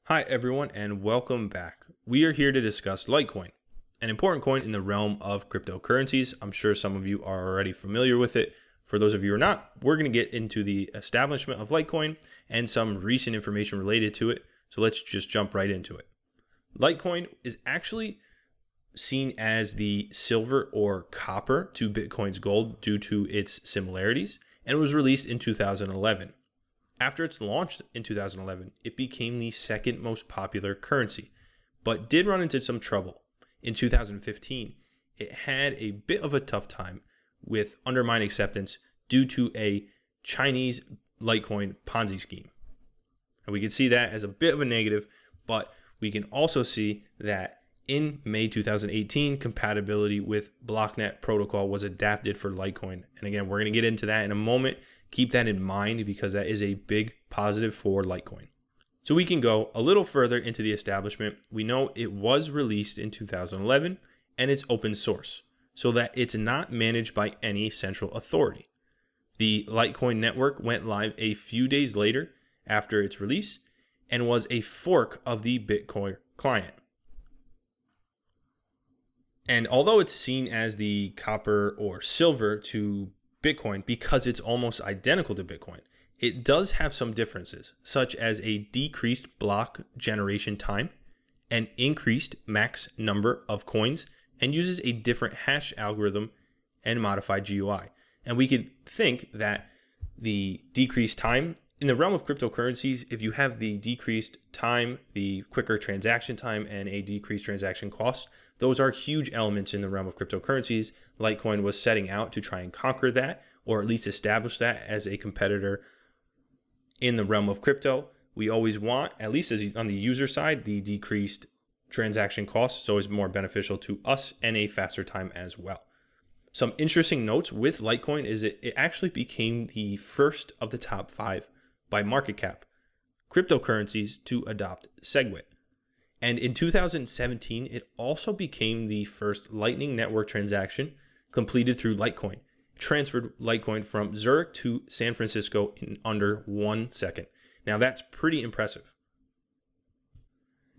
Hi everyone and welcome back. We are here to discuss Litecoin, an important coin in the realm of cryptocurrencies. I'm sure some of you are already familiar with it. For those of you who are not, we're going to get into the establishment of Litecoin and some recent information related to it. So let's just jump right into it. Litecoin is actually seen as the silver or copper to Bitcoin's gold due to its similarities, and was released in 2011. After its launch in 2011, it became the second most popular currency, but did run into some trouble. In 2015, it had a bit of a tough time with undermined acceptance due to a Chinese Litecoin Ponzi scheme. And we can see that as a bit of a negative, but we can also see that in May 2018, compatibility with Blocknet protocol was adapted for Litecoin. And again, we're going to get into that in a moment. Keep that in mind because that is a big positive for Litecoin. So we can go a little further into the establishment. We know it was released in 2011 and it's open source, so that it's not managed by any central authority. The Litecoin network went live a few days later after its release and was a fork of the Bitcoin client. And although it's seen as the copper or silver to Bitcoin because it's almost identical to Bitcoin, it does have some differences, such as a decreased block generation time, an increased max number of coins, and uses a different hash algorithm and modified GUI. And we could think that the decreased time in the realm of cryptocurrencies, if you have the decreased time, the quicker transaction time, and a decreased transaction cost, those are huge elements in the realm of cryptocurrencies. Litecoin was setting out to try and conquer that, or at least establish that as a competitor in the realm of crypto. We always want, at least as on the user side, the decreased transaction costs is always more beneficial to us and a faster time as well. Some interesting notes with Litecoin is it actually became the first of the top 5 by market cap cryptocurrencies to adopt SegWit. And in 2017, it also became the first Lightning Network transaction completed through Litecoin. It transferred Litecoin from Zurich to San Francisco in under 1 second. Now that's pretty impressive.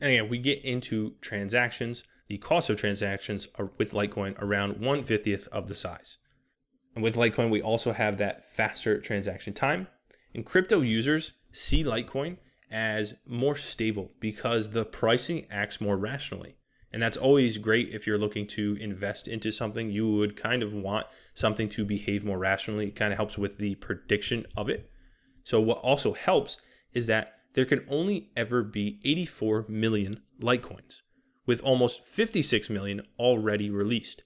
And again, we get into transactions. The cost of transactions are with Litecoin around 1/50th of the size. And with Litecoin, we also have that faster transaction time. And crypto users see Litecoin as more stable because the pricing acts more rationally. And that's always great if you're looking to invest into something. You would kind of want something to behave more rationally. It kind of helps with the prediction of it. So what also helps is that there can only ever be 84 million Litecoins, with almost 56 million already released.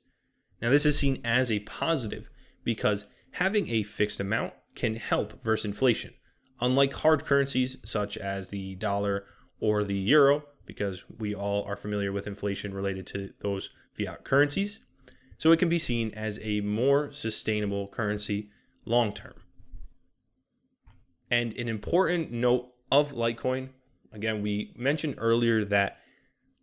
Now this is seen as a positive because having a fixed amount can help versus inflation. Unlike hard currencies such as the dollar or the euro, because we all are familiar with inflation related to those fiat currencies. So it can be seen as a more sustainable currency long term. And an important note of Litecoin, again, we mentioned earlier that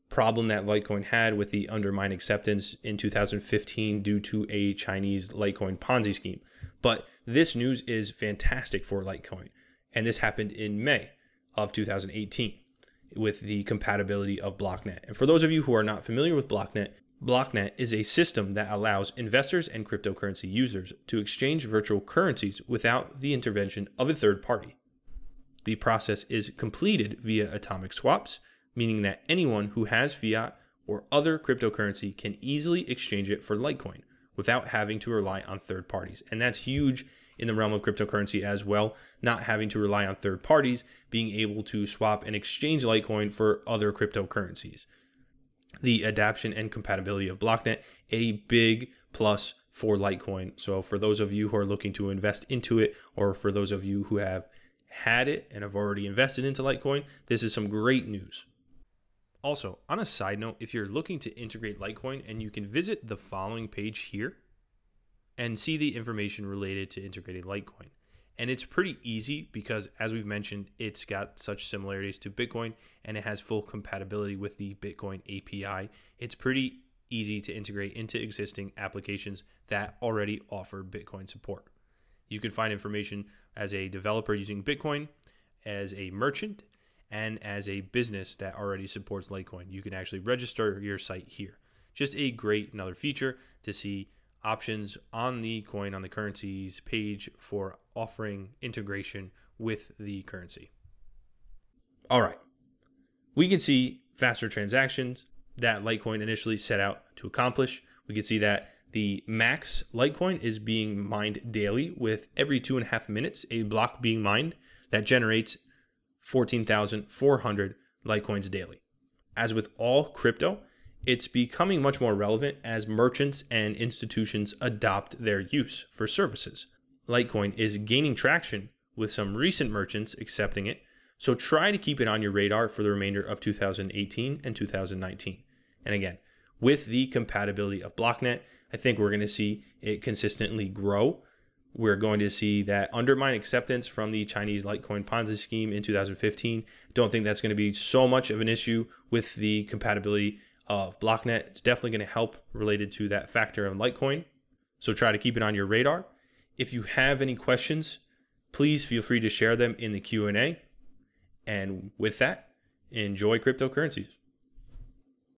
problem that Litecoin had with the undermined acceptance in 2015 due to a Chinese Litecoin Ponzi scheme. But this news is fantastic for Litecoin. And this happened in May of 2018 with the compatibility of Blocknet. And for those of you who are not familiar with Blocknet, Blocknet is a system that allows investors and cryptocurrency users to exchange virtual currencies without the intervention of a third party. The process is completed via atomic swaps, meaning that anyone who has fiat or other cryptocurrency can easily exchange it for Litecoin without having to rely on third parties. And that's huge in the realm of cryptocurrency as well, not having to rely on third parties, being able to swap and exchange Litecoin for other cryptocurrencies. The adaptation and compatibility of Blocknet, a big plus for Litecoin. So for those of you who are looking to invest into it, or for those of you who have had it and have already invested into Litecoin, this is some great news. Also, on a side note, if you're looking to integrate Litecoin, and you can visit the following page here and see the information related to integrating Litecoin. And it's pretty easy because, as we've mentioned, it's got such similarities to Bitcoin and it has full compatibility with the Bitcoin API. It's pretty easy to integrate into existing applications that already offer Bitcoin support. You can find information as a developer using Bitcoin, as a merchant, and as a business that already supports Litecoin. You can actually register your site here. Just a great another feature to see options on the coin, on the currencies page for offering integration with the currency. All right. We can see faster transactions that Litecoin initially set out to accomplish. We can see that the max Litecoin is being mined daily, with every 2.5 minutes a block being mined that generates 14,400 Litecoins daily. As with all crypto, it's becoming much more relevant as merchants and institutions adopt their use for services. Litecoin is gaining traction with some recent merchants accepting it, so try to keep it on your radar for the remainder of 2018 and 2019. And again, with the compatibility of BlockNet, I think we're going to see it consistently grow. We're going to see that undermine acceptance from the Chinese Litecoin Ponzi scheme in 2015. Don't think that's going to be so much of an issue with the compatibility of BlockNet. It's definitely going to help related to that factor of Litecoin. So try to keep it on your radar. If you have any questions, please feel free to share them in the Q&A. And with that, enjoy cryptocurrencies.